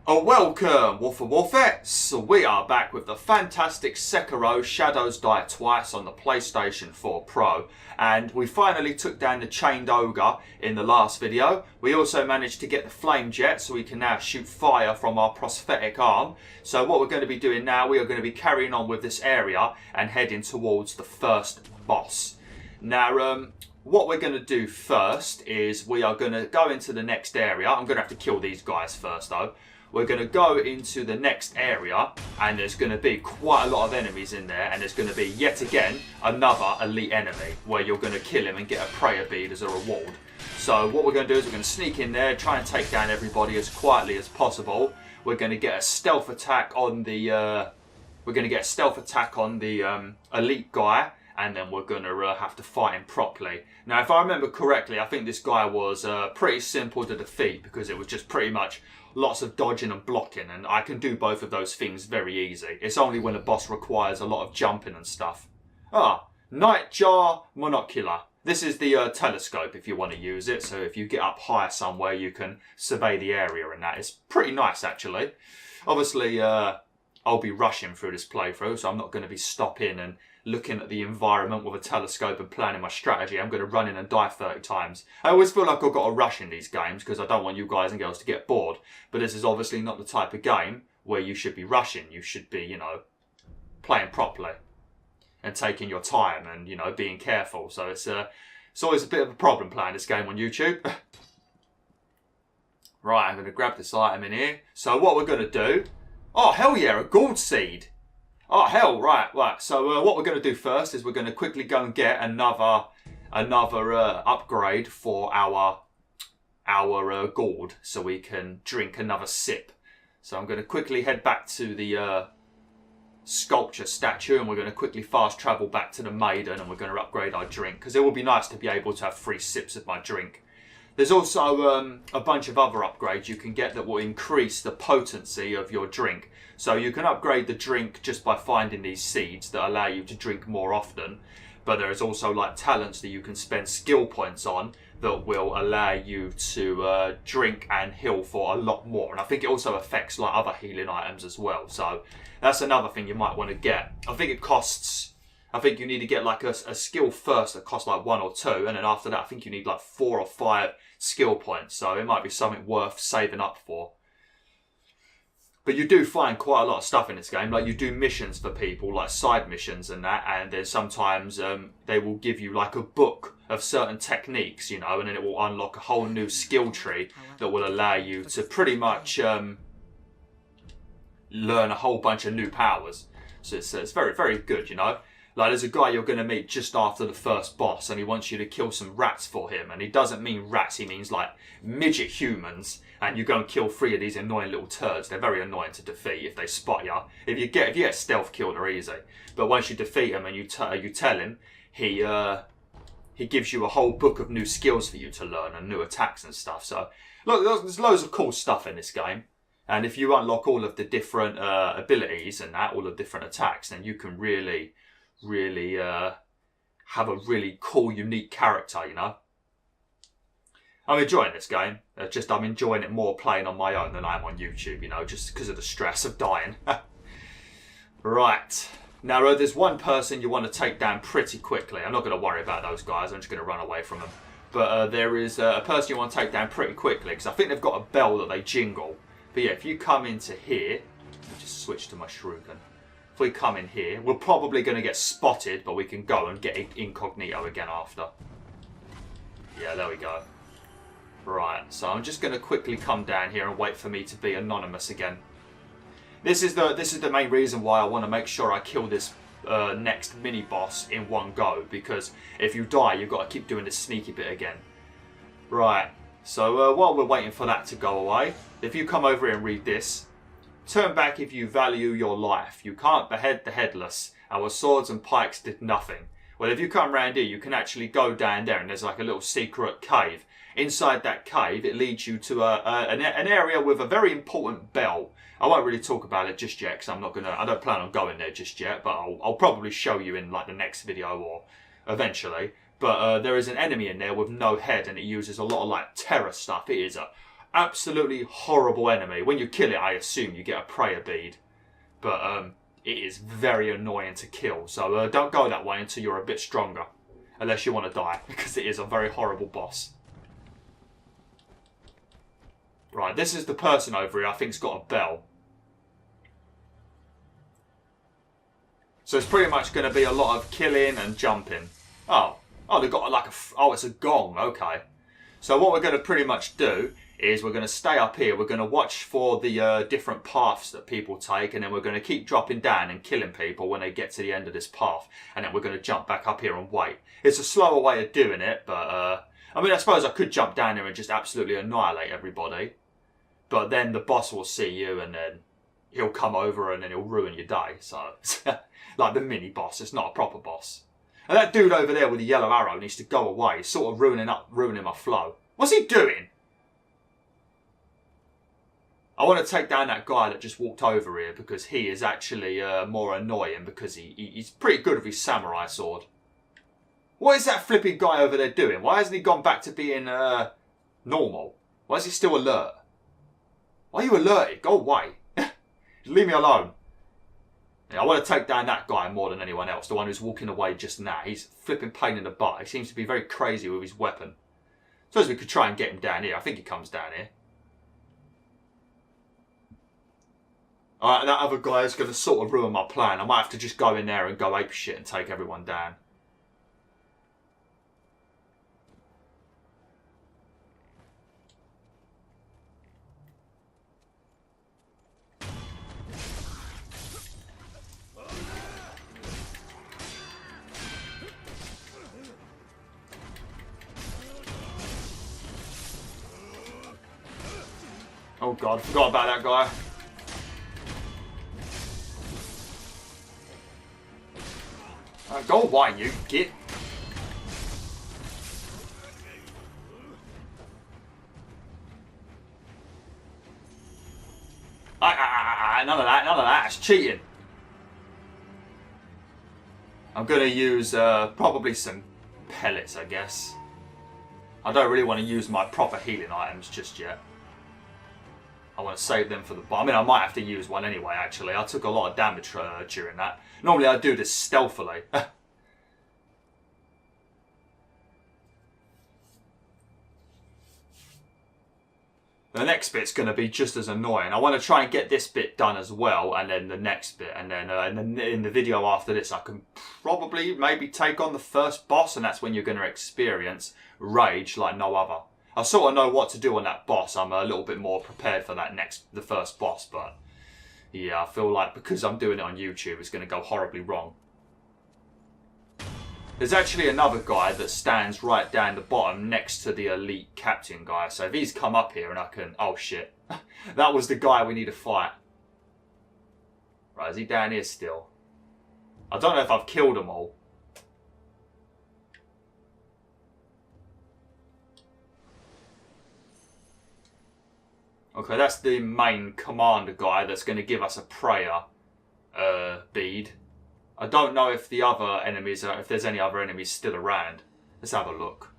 Welcome, WolfTheWolfettes! We are back with the fantastic Sekiro Shadows Die Twice on the PlayStation 4 Pro. And we finally took down the Chained Ogre in the last video. We also managed to get the Flame Jet, so we can now shoot fire from our prosthetic arm. So what we're going to be doing now, we are going to be carrying on with this area and heading towards the first boss. Now, what we're going to do first is we are going to go into the next area. I'm going to have to kill these guys first though. We're going to go into the next area and there's going to be quite a lot of enemies in there, and there's going to be yet again another elite enemy where you're going to kill him and get a prayer bead as a reward. So what we're going to do is we're going to sneak in there, try and take down everybody as quietly as possible. We're going to get a stealth attack on the elite guy, and then we're going to have to fight him properly. Now, if I remember correctly, I think this guy was pretty simple to defeat because it was just pretty much lots of dodging and blocking, and I can do both of those things very easy. It's only when a boss requires a lot of jumping and stuff. Nightjar Monocular. This is the telescope if you want to use it, so if you get up higher somewhere you can survey the area, and that is pretty nice actually. Obviously I'll be rushing through this playthrough, so I'm not going to be stopping and looking at the environment with a telescope and planning my strategy. I'm going to run in and die 30 times. I always feel like I've got to rush in these games because I don't want you guys and girls to get bored. But this is obviously not the type of game where you should be rushing. You should be, you know, playing properly and taking your time and, you know, being careful. So it's always a bit of a problem playing this game on YouTube. Right, I'm going to grab this item in here. So what we're going to do... Oh, hell yeah, a gold seed. Oh, hell, right. So what we're going to do first is we're going to quickly go and get another upgrade for our gourd so we can drink another sip. So I'm going to quickly head back to the sculpture statue, and we're going to quickly fast travel back to the maiden, and we're going to upgrade our drink because it will be nice to be able to have 3 sips of my drink. There's also a bunch of other upgrades you can get that will increase the potency of your drink. So you can upgrade the drink just by finding these seeds that allow you to drink more often. But there is also like talents that you can spend skill points on that will allow you to drink and heal for a lot more. And I think it also affects like other healing items as well. So that's another thing you might want to get. I think you need to get like a skill first that costs like 1 or 2, and then after that I think you need like 4 or 5 skill points, so it might be something worth saving up for. But you do find quite a lot of stuff in this game, like you do missions for people, like side missions and that, and then sometimes they will give you like a book of certain techniques, you know, and then it will unlock a whole new skill tree that will allow you to pretty much learn a whole bunch of new powers. So it's very, very good, you know. Like there's a guy you're going to meet just after the first boss, and he wants you to kill some rats for him. And he doesn't mean rats, he means like midget humans. And you go and kill 3 of these annoying little turds. They're very annoying to defeat if they spot you. If you get stealth killed, they're easy. But once you defeat him and you tell him, he gives you a whole book of new skills for you to learn and new attacks and stuff. So look, there's loads of cool stuff in this game. And if you unlock all of the different abilities and that, all the different attacks, then you can really have a really cool, unique character, you know. I'm enjoying this game. I'm enjoying it more playing on my own than I am on YouTube, you know, just because of the stress of dying. Right. Now, there's one person you want to take down pretty quickly. I'm not going to worry about those guys. I'm just going to run away from them. But there is a person you want to take down pretty quickly because I think they've got a bell that they jingle. But yeah, if you come into here... Let me just switch to my shuriken. If we come in here, we're probably going to get spotted, but we can go and get incognito again after. Yeah, there we go. Right, so I'm just going to quickly come down here and wait for me to be anonymous again. This is the main reason why I want to make sure I kill this next mini boss in one go, because if you die, you've got to keep doing this sneaky bit again. Right, so while we're waiting for that to go away, if you come over here and read this. Turn back if you value your life. You can't behead the headless. Our swords and pikes did nothing. Well, if you come round here, you can actually go down there, and there's like a little secret cave. Inside that cave, it leads you to an area with a very important bell. I won't really talk about it just yet, because I don't plan on going there just yet, but I'll probably show you in like the next video or eventually. But there is an enemy in there with no head, and it uses a lot of like terror stuff. It is a Absolutely horrible enemy. When you kill it, I assume you get a prayer bead. But it is very annoying to kill. So don't go that way until you're a bit stronger. Unless you want to die. Because it is a very horrible boss. Right, this is the person over here I think's got a bell. So it's pretty much going to be a lot of killing and jumping. Oh, they've got like a... Oh, it's a gong. Okay. So what we're going to pretty much do is we're going to stay up here. We're going to watch for the different paths that people take. And then we're going to keep dropping down and killing people when they get to the end of this path. And then we're going to jump back up here and wait. It's a slower way of doing it. But, I mean, I suppose I could jump down here and just absolutely annihilate everybody. But then the boss will see you and then he'll come over and then he'll ruin your day. So, like the mini boss. It's not a proper boss. And that dude over there with the yellow arrow needs to go away. He's sort of ruining my flow. What's he doing? I want to take down that guy that just walked over here because he is actually more annoying because he's pretty good with his samurai sword. What is that flipping guy over there doing? Why hasn't he gone back to being normal? Why is he still alert? Why are you alerted? Go away. Leave me alone. Yeah, I want to take down that guy more than anyone else. The one who's walking away just now. He's flipping pain in the butt. He seems to be very crazy with his weapon. Suppose we could try and get him down here. I think he comes down here. Alright, that other guy is going to sort of ruin my plan. I might have to just go in there and go apeshit and take everyone down. Oh god, forgot about that guy. Go away, you git. None of that, it's cheating. I'm going to use probably some pellets, I guess. I don't really want to use my proper healing items just yet. I want to save them for the... I mean, I might have to use one anyway, actually. I took a lot of damage during that. Normally, I do this stealthily. The next bit's going to be just as annoying. I want to try and get this bit done as well, and then the next bit. And then in the video after this, I can probably maybe take on the first boss, and that's when you're going to experience rage like no other. I sort of know what to do on that boss. I'm a little bit more prepared for the first boss, but yeah, I feel like because I'm doing it on YouTube, it's going to go horribly wrong. There's actually another guy that stands right down the bottom next to the elite captain guy. So if he's come up here and I can... Oh shit. That was the guy we need to fight. Right, is he down here still? I don't know if I've killed them all. Okay, that's the main commander guy that's going to give us a prayer bead. I don't know if the other enemies if there's any other enemies still around. Let's have a look.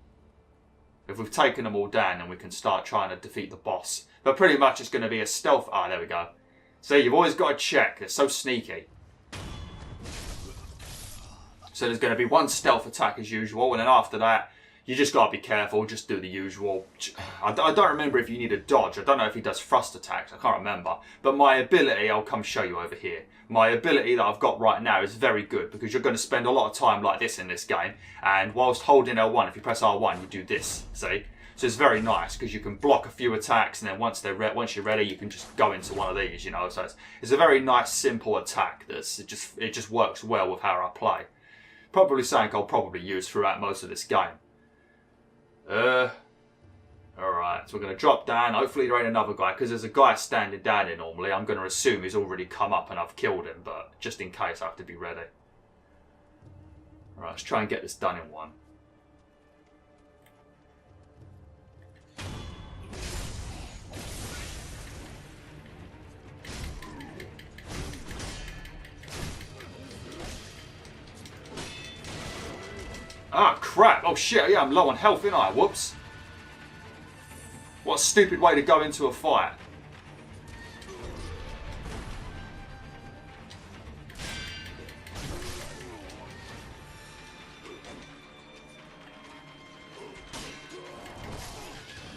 If we've taken them all down, then we can start trying to defeat the boss. But pretty much it's going to be a stealth... Ah, there we go. See, you've always got to check. They're so sneaky. So there's going to be one stealth attack as usual, and then after that, you just got to be careful. Just do the usual. I don't remember if you need a dodge. I don't know if he does thrust attacks. I can't remember. But my ability, I'll come show you over here. My ability that I've got right now is very good because you're going to spend a lot of time like this in this game. And whilst holding L1, if you press R1, you do this. See? So it's very nice because you can block a few attacks, and then once you're ready, you can just go into one of these. You know, so it's a very nice, simple attack. It just works well with how I play. Probably something I'll probably use throughout most of this game. Alright, so we're going to drop down. Hopefully there ain't another guy, because there's a guy standing down here normally. I'm going to assume he's already come up and I've killed him, but just in case I have to be ready. Alright, let's try and get this done in one. Ah, crap. Oh, shit. Yeah, I'm low on health, ain't I? Whoops. What a stupid way to go into a fight.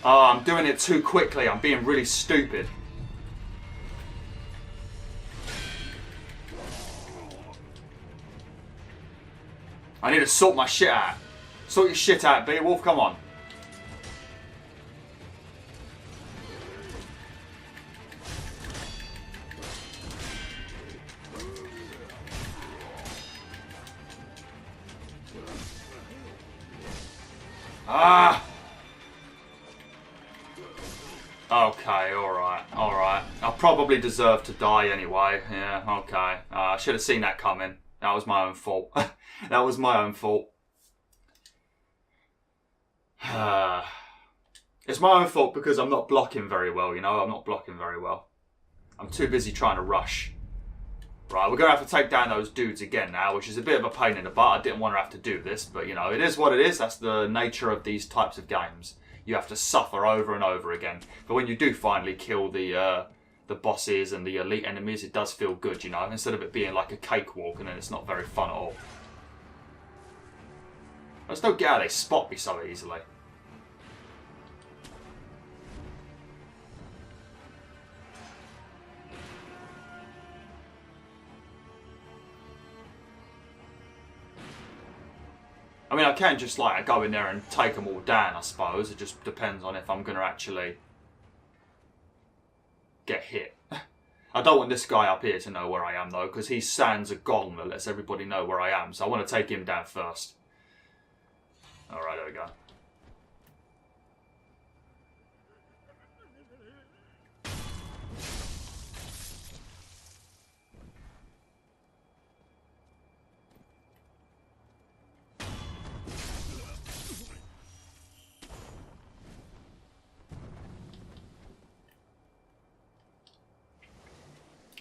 Oh, I'm doing it too quickly. I'm being really stupid. I need to sort my shit out. Sort your shit out, BwolfTheWolf. Come on. Ah! Okay, alright, alright. I probably deserve to die anyway. Yeah, okay. I should have seen that coming. That was my own fault. That was my own fault. It's my own fault because I'm not blocking very well, you know? I'm not blocking very well. I'm too busy trying to rush. Right, we're going to have to take down those dudes again now, which is a bit of a pain in the butt. I didn't want to have to do this, but, you know, it is what it is. That's the nature of these types of games. You have to suffer over and over again. But when you do finally kill the bosses and the elite enemies, it does feel good, you know, instead of it being like a cakewalk and then it's not very fun at all. I just don't get how they spot me so easily. I mean, I can just like go in there and take them all down, I suppose. It just depends on if I'm going to actually get hit. I don't want this guy up here to know where I am though, because he sounds a gong that lets everybody know where I am. So I want to take him down first. Alright, there we go.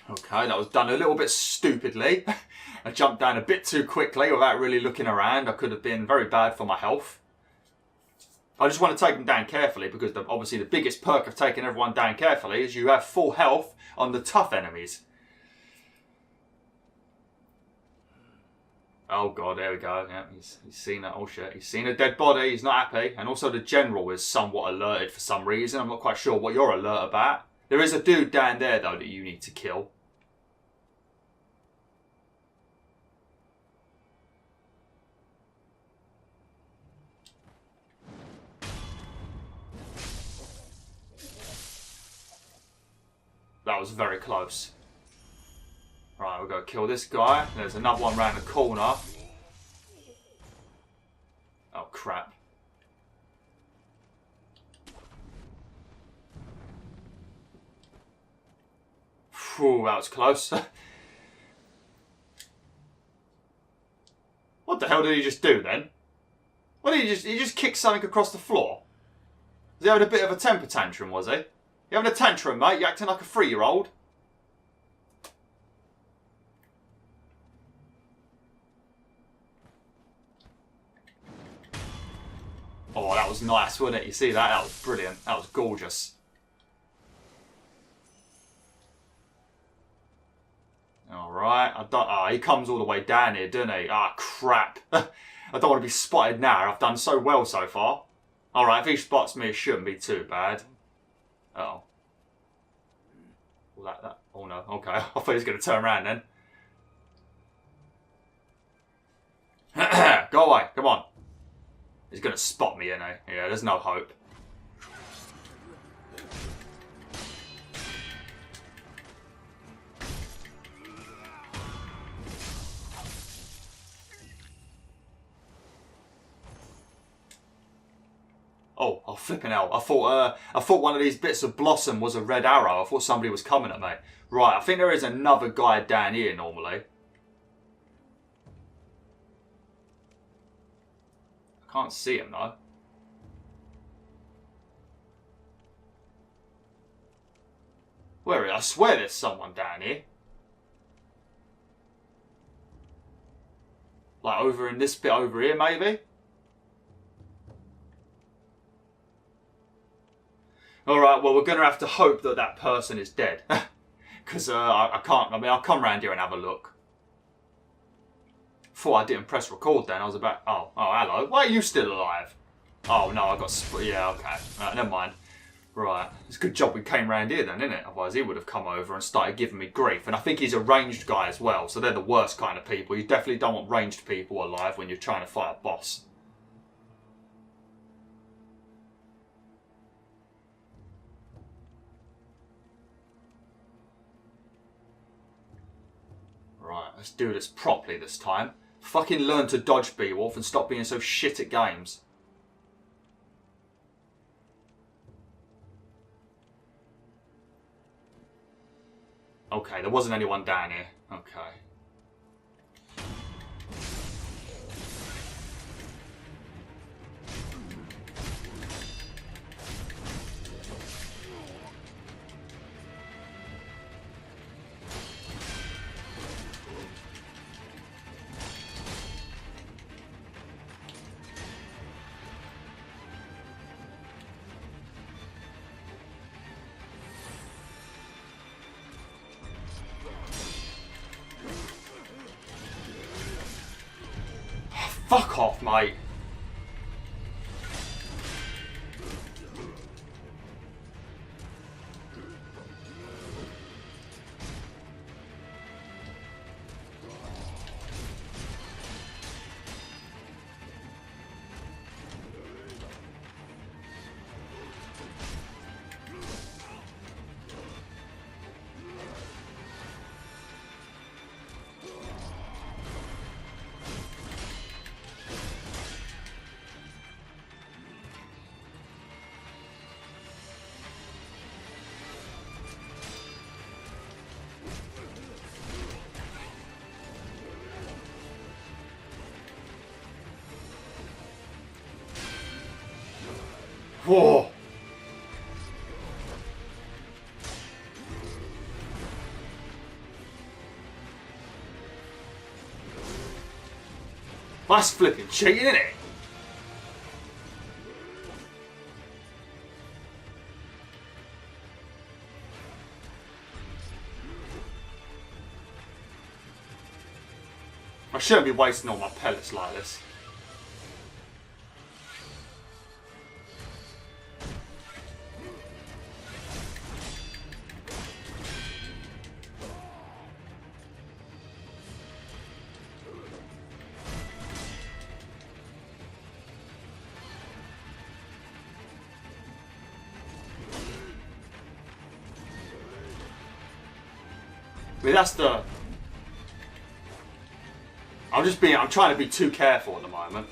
Okay, that was done a little bit stupidly. I jumped down a bit too quickly without really looking around. I could have been very bad for my health. I just want to take them down carefully because obviously the biggest perk of taking everyone down carefully is you have full health on the tough enemies. Oh god, there we go. Yeah, he's seen that. Oh shit, he's seen a dead body. He's not happy. And also the general is somewhat alerted for some reason. I'm not quite sure what you're alert about. There is a dude down there though that you need to kill. That was very close. Right, we'll go kill this guy. There's another one around the corner. Oh, crap. Whew, that was close. What the hell did he just do then? What did he just kick something across the floor? Was he having a bit of a temper tantrum, was he? You having a tantrum, mate? You acting like a 3-year-old? Oh, that was nice, wasn't it? You see that? That was brilliant. That was gorgeous. Alright. Oh, he comes all the way down here, doesn't he? Ah, crap. I don't want to be spotted now. I've done so well so far. Alright, if he spots me, it shouldn't be too bad. Uh oh. Oh no, okay. I thought he was going to turn around then. Go away, come on. He's going to spot me, isn't he? Yeah, there's no hope. Oh, flipping hell. I thought one of these bits of blossom was a red arrow. I thought somebody was coming at me. Right, I think there is another guy down here normally. I can't see him though. Where is he? I swear there's someone down here. Like over in this bit over here, maybe? All right, well, we're going to have to hope that that person is dead. Because I can't, I mean, I'll come round here and have a look. Thought I didn't press record then. I was about, oh, hello. Why are you still alive? Oh, no, I got, yeah, okay. Never mind. Right, it's a good job we came round here then, isn't it? Otherwise he would have come over and started giving me grief. And I think he's a ranged guy as well, so they're the worst kind of people. You definitely don't want ranged people alive when you're trying to fight a boss. Right, let's do this properly this time. Fucking learn to dodge, Beowulf, and stop being so shit at games. Okay, there wasn't anyone down here. Okay. Fuck off, mate. Whoa! That's flipping cheating, isn't it? I shouldn't be wasting all my pellets like this. I mean, that's the... I'm trying to be too careful at the moment.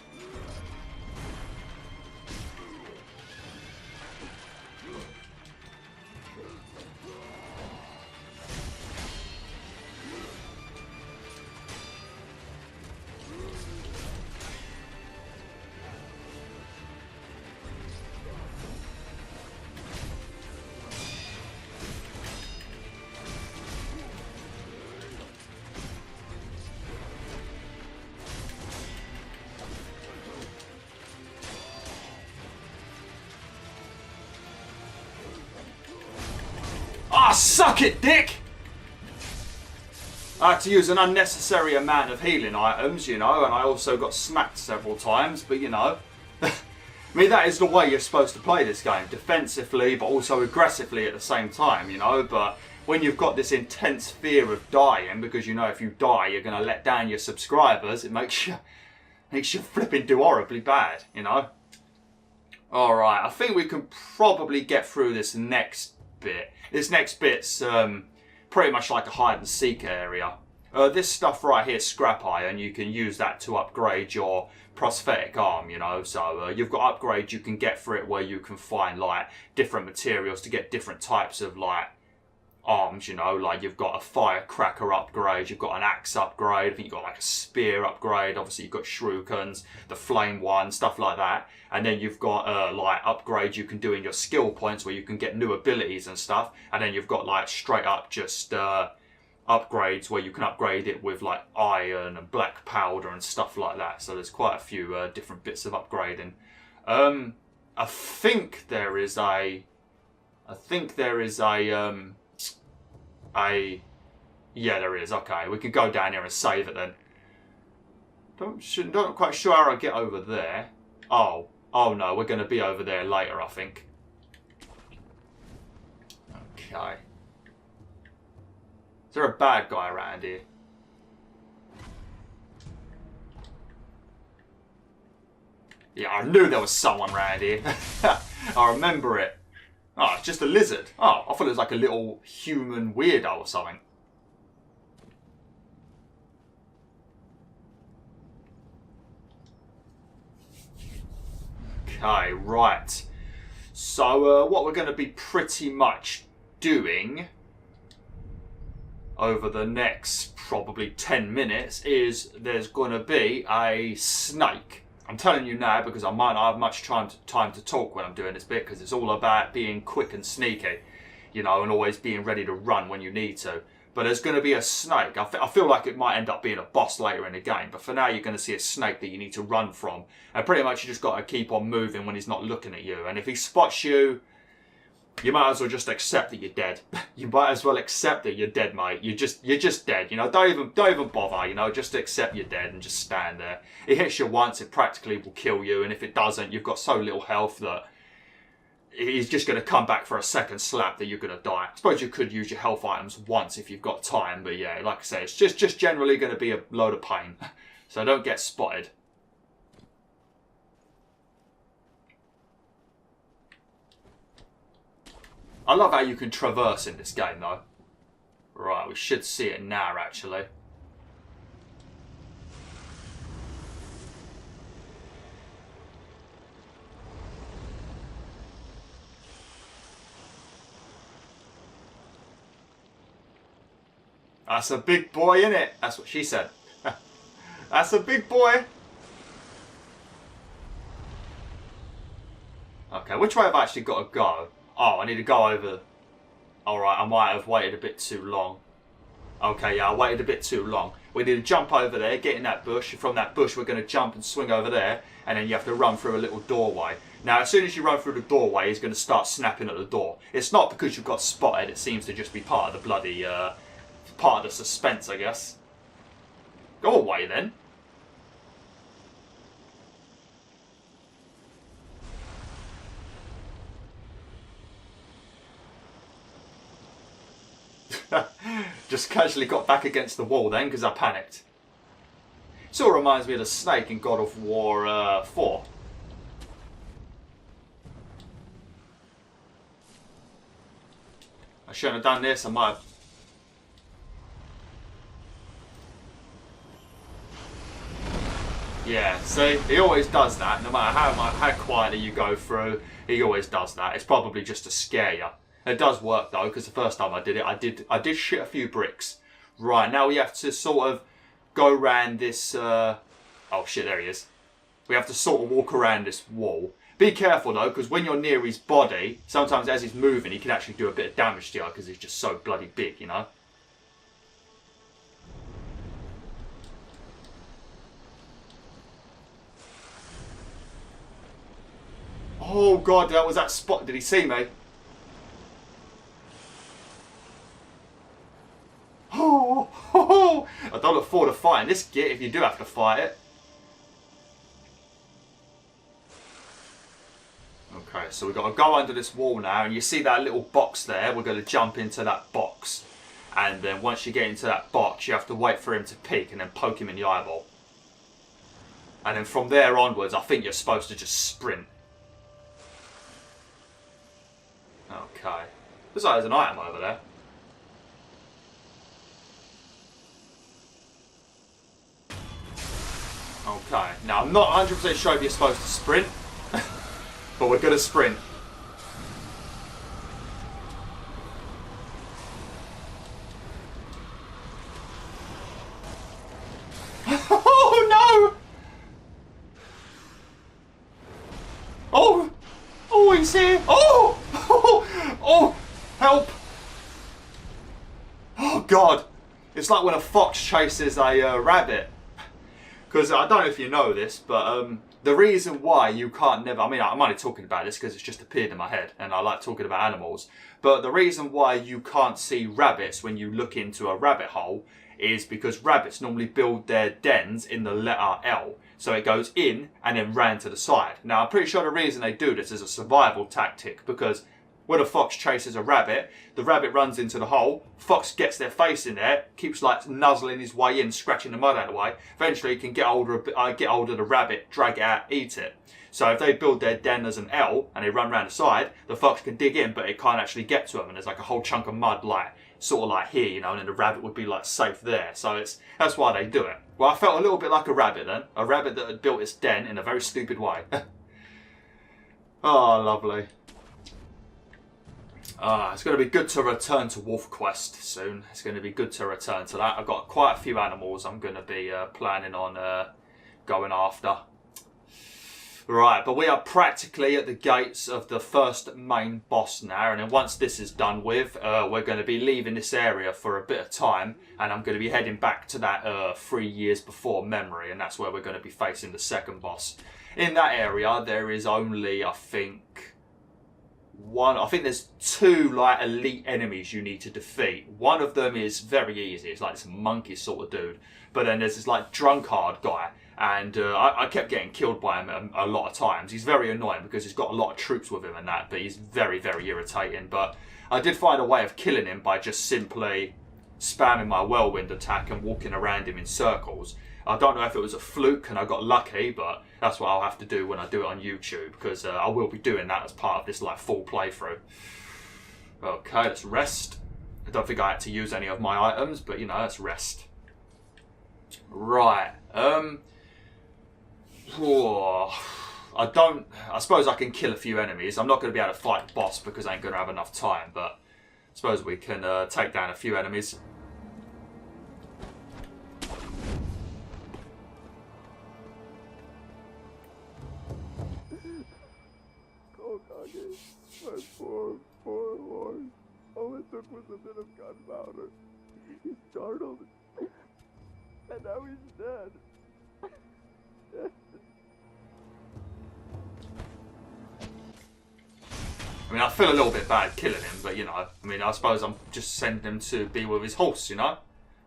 Ah, suck it, dick! I had to use an unnecessary amount of healing items, you know, and I also got smacked several times, but you know. I mean, that is the way you're supposed to play this game. Defensively, but also aggressively at the same time, you know. But when you've got this intense fear of dying, because you know if you die, you're going to let down your subscribers, it makes you flipping do horribly bad, you know. Alright, I think we can probably get through this next bit. This next bit's pretty much like a hide and seek area. This stuff right here, scrap iron, you can use that to upgrade your prosthetic arm, you know. So you've got upgrades you can get for it where you can find like different materials to get different types of like arms, you know, like you've got a firecracker upgrade, you've got an axe upgrade, I think you've got like a spear upgrade, obviously you've got shurikens, the flame one, stuff like that. And then you've got like upgrades you can do in your skill points where you can get new abilities and stuff. And then you've got like straight up just upgrades where you can upgrade it with like iron and black powder and stuff like that. So there's quite a few different bits of upgrading. I think there is a I think there is a yeah, there is. Okay, we can go down here and save it then. Not quite sure how I get over there. Oh no, we're going to be over there later, I think. Okay. Is there a bad guy around here? Yeah, I knew there was someone around here. I remember it. Oh, it's just a lizard. Oh, I thought it was like a little human weirdo or something. Okay, right. So, what we're going to be pretty much doing over the next probably 10 minutes is there's going to be a snake. I'm telling you now because I might not have much time to talk when I'm doing this bit, because it's all about being quick and sneaky, you know, and always being ready to run when you need to. But there's going to be a snake. I feel like it might end up being a boss later in the game, but for now you're going to see a snake that you need to run from. And pretty much you just got to keep on moving when he's not looking at you. And if he spots you, you might as well just accept that you're dead. You might as well accept that you're dead, mate. You're just dead. You know, don't even bother. You know, just accept you're dead and just stand there. It hits you once, it practically will kill you, and if it doesn't, you've got so little health that he's just going to come back for a second slap that you're going to die. I suppose you could use your health items once if you've got time, but yeah, like I say, it's just generally going to be a load of pain. So don't get spotted. I love how you can traverse in this game, though. Right, we should see it now, actually. That's a big boy, innit? That's what she said. That's a big boy. Okay, which way have I actually got to go? Oh, I need to go over. Alright, I might have waited a bit too long. Okay, yeah, I waited a bit too long. We need to jump over there, get in that bush. From that bush, we're going to jump and swing over there. And then you have to run through a little doorway. Now, as soon as you run through the doorway, he's going to start snapping at the door. It's not because you've got spotted. It seems to just be part of the bloody... part of the suspense, I guess. Go away, then. Just casually got back against the wall then because I panicked. It all reminds me of the snake in God of War 4. I shouldn't have done this. I might have... Yeah, see, he always does that. No matter how quietly you go through, he always does that. It's probably just to scare you. It does work though, because the first time I did it, I did shit a few bricks. Right, now we have to sort of go around this... oh shit, there he is. We have to sort of walk around this wall. Be careful though, because when you're near his body, sometimes as he's moving, he can actually do a bit of damage to you, because he's just so bloody big, you know? Oh god, that was that spot. Did he see me? Oh, I don't look forward to fighting this git if you do have to fight it. Okay, so we've got to go under this wall now, and you see that little box there? We're going to jump into that box. And then once you get into that box, you have to wait for him to peek and then poke him in the eyeball. And then from there onwards, I think you're supposed to just sprint. Okay. Looks like there's an item over there. Okay. Now, I'm not 100% sure if you're supposed to sprint. But we're going to sprint. Oh, no! Oh! Oh, he's here! Oh! Oh! Oh! Help! Oh, God. It's like when a fox chases a rabbit. Because I don't know if you know this, but the reason why you can't never, I mean, I'm only talking about this because it's just appeared in my head and I like talking about animals, but the reason why you can't see rabbits when you look into a rabbit hole is because rabbits normally build their dens in the letter L. So it goes in and then ran to the side. Now, I'm pretty sure the reason they do this is a survival tactic, because when a fox chases a rabbit, the rabbit runs into the hole, fox gets their face in there, keeps like nuzzling his way in, scratching the mud out of the way. Eventually, he can get hold of the rabbit, drag it out, eat it. So if they build their den as an L and they run around the side, the fox can dig in, but it can't actually get to them. And there's like a whole chunk of mud, like sort of like here, you know, and then the rabbit would be like safe there. So that's why they do it. Well, I felt a little bit like a rabbit then, a rabbit that had built its den in a very stupid way. Oh, lovely. It's going to be good to return to Wolf Quest soon. It's going to be good to return to that. I've got quite a few animals I'm going to be planning on going after. Right, but we are practically at the gates of the first main boss now, and then once this is done with, we're going to be leaving this area for a bit of time, and I'm going to be heading back to that 3 years before memory, and that's where we're going to be facing the second boss. In that area, there is only, I think there's 2 like elite enemies you need to defeat. One of them is very easy, it's like this monkey sort of dude, but then there's this like drunkard guy. And I kept getting killed by him a lot of times. He's very annoying because he's got a lot of troops with him and that, but he's very, very irritating. But I did find a way of killing him by just simply spamming my whirlwind attack and walking around him in circles. I don't know if it was a fluke and I got lucky, but that's what I'll have to do when I do it on YouTube, because I will be doing that as part of this like full playthrough. Okay, let's rest. I don't think I had to use any of my items, but you know, let's rest. Right. I suppose I can kill a few enemies. I'm not going to be able to fight the boss because I ain't going to have enough time, but I suppose we can take down a few enemies. My poor horse. All it took was a bit of gunpowder. He startled, and now he's dead. I mean, I feel a little bit bad killing him, but you know, I mean, I suppose I'm just sending him to be with his horse, you know?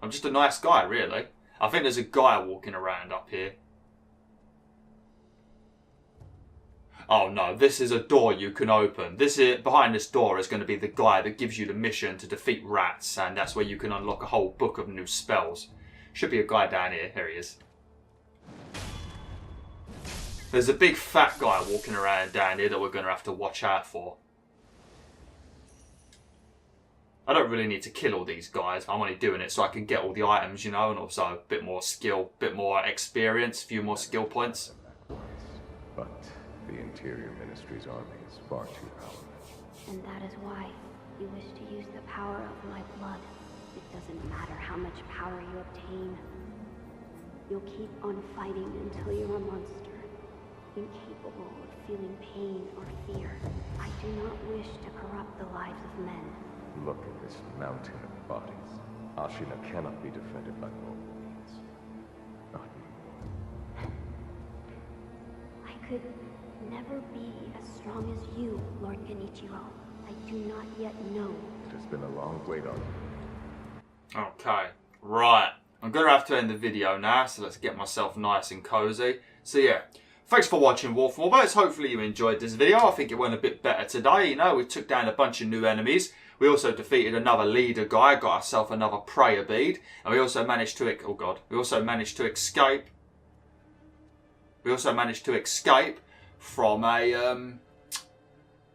I'm just a nice guy, really. I think there's a guy walking around up here. Oh no, this is a door you can open. Behind this door is going to be the guy that gives you the mission to defeat rats, and that's where you can unlock a whole book of new spells. Should be a guy down here. Here he is. There's a big fat guy walking around down here that we're going to have to watch out for. I don't really need to kill all these guys. I'm only doing it so I can get all the items, you know, and also a bit more skill, bit more experience, a few more skill points. But the Interior Ministry's army is far too powerful. And that is why you wish to use the power of my blood. It doesn't matter how much power you obtain. You'll keep on fighting until you're a monster, incapable of feeling pain or fear. I do not wish to corrupt the lives of men. Look at this mountain of bodies. Ashina cannot be defended by normal means. Not anymore. I could never be as strong as you, Lord Genichiro. I do not yet know. It has been a long wait on you. Okay, right. I'm going to have to end the video now, so let's get myself nice and cozy. So yeah, thanks for watching BwolfTheWolf. Hopefully you enjoyed this video. I think it went a bit better today. You know, we took down a bunch of new enemies. We also defeated another leader guy, got ourselves another prayer bead, and we also managed to, oh god, we also managed to escape. We also managed to escape from a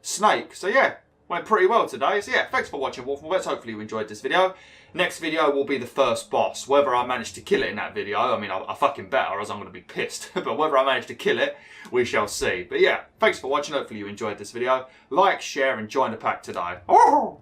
snake. So yeah, went pretty well today. So yeah, thanks for watching BwolfTheWolf. Hopefully you enjoyed this video. Next video will be the first boss. Whether I manage to kill it in that video, I mean, I fucking better, or else I'm going to be pissed. But whether I manage to kill it, we shall see. But yeah, thanks for watching. Hopefully you enjoyed this video. Like, share, and join the pack today. Oh!